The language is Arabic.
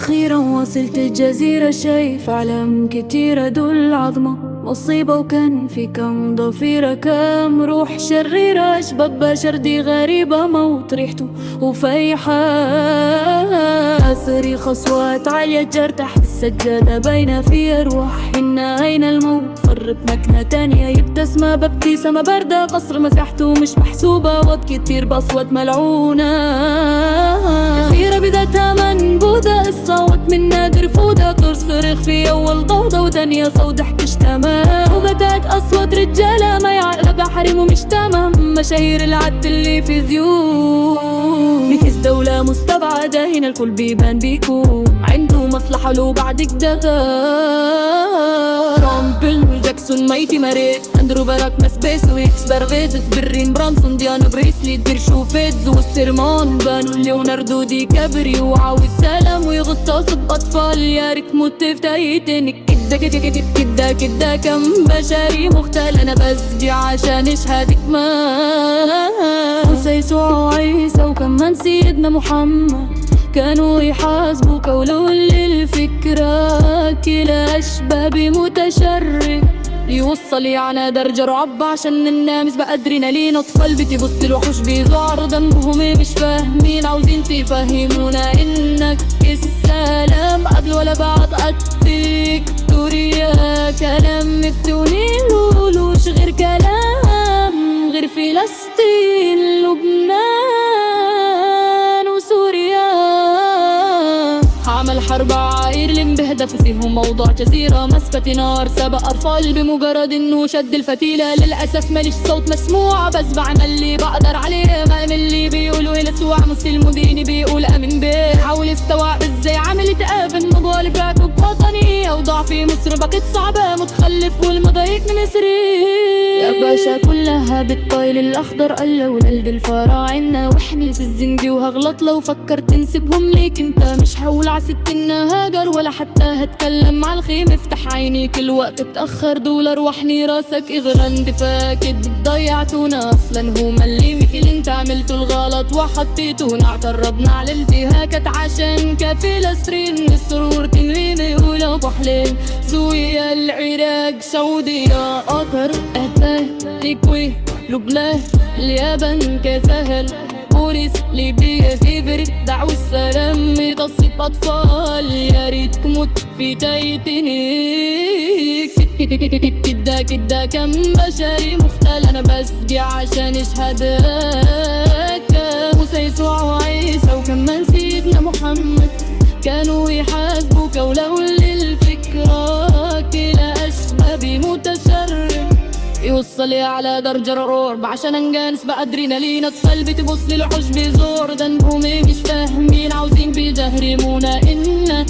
أخيرا وصلت الجزيرة، شايف علم كتير دول عظمة مصيبة، وكان في كم ضفيرة كم روح شريرة، أشباب بشر دي غريبة، موت ريحته وفيحة، صريخ أصوات عالية جر تحت السجادة باينة في أرواح إنا أين الموت، فر بمكنة تانية يبتسمة بابتسامة باردة، قصر مساحته مش محسوبة، وابكي كتير بأصوات ملعونة، جزيرة بذاتها منبوذة، الصوت من نادر فودة، تصرخ في أول ضوضة وتانية صوت ضحك تمام، وبدأت أصوات رجالة ما يعرف بحرم ومش تمام، مشاهير العد اللي في زيوت نفس دولة مستبعدة، هنا الكل بيبان بيكون عنده مصلحة لو بعد كده، رامبل جاكسون مايتي ماريت اندرو باراك ماسبيس ويكس بارفيز برين برانسون ديانا بريسلي بيرشو فيدز والسيرمان بانو ليوناردو دي كابري، وعاوز سلام ويغطس بأطفال، يا ريت موت في تايتانيك، كده كده كده كده كم بشري مختل، انا بسجي عشان اشهدك ما موسى يسوع وعيسى وكمان سيدنا محمد كانوا يحاسبوا قولوا للفكرة، كلا أشباب متشرد يوصل يعني درجة رعب، عشان النامس بقى ادرينالين، اطفال بتبص الوحوش بيزعر ذنبهم مش فاهمين، عاوزين تفهمونا انك السلام قبل ولا بعد قدك دوريا، كلام مفتونين لولوش غير كلام، غير فلسطين لبنان وسوريا، عمل حرب عائر بهدف فيهم موضوع جزيرة مسفة نار، سبق أطفال بمجرد إنه شد الفتيلة، للأسف ماليش صوت مسموع بس بعمل اللي بقدر عليه، ما من اللي بيقولوا يسوع مسلم وديني بيقول أمن بيه، حاول استوعب ازاي عامل تقابل مضالب راكب وطني، أوضاع في مصر بقت صعبة متخلف والمضايق من مصري، يا باشا كلها بالطايل الأخضر قال ولد الفراعنة، واحمي في الزنجي وهغلط لو فكرت تنسبهم ليك، انت مش هقول عست انها هاجر ولا حتى هتكلم مع الخيم، افتح عينيك الوقت اتأخر دولار وحني راسك اغرند، فاكد ضيعتونا اصلا هما اللي مثل انت عملتوا الغلط وحطيتونا، اعترضنا على الانتهاكات عشان كفلسطين السرور تنويمي ولو بحلين، سوريا العراق سعودية قطر اهداه ليكوي لبنان اليابان كسهل بوريس ليبيا فيفر دعوا السلام يتصيب أطفال، يا ريت تموت في تايتانيك، كده كده كم بشري مختل، أنا بسجي عشان اشهدك، موسى يسوع وعيسى وكمان سيدنا محمد كانوا يحاسبوا قولوا للفكرة، كلا أشباب متشرد يوصل على درجة رعب، عشان انجانس بأدرينالين، اطفال بتبص للوحوش بيزور ذنبهم مش فاهمين، عاوزين بيجهرمونا إن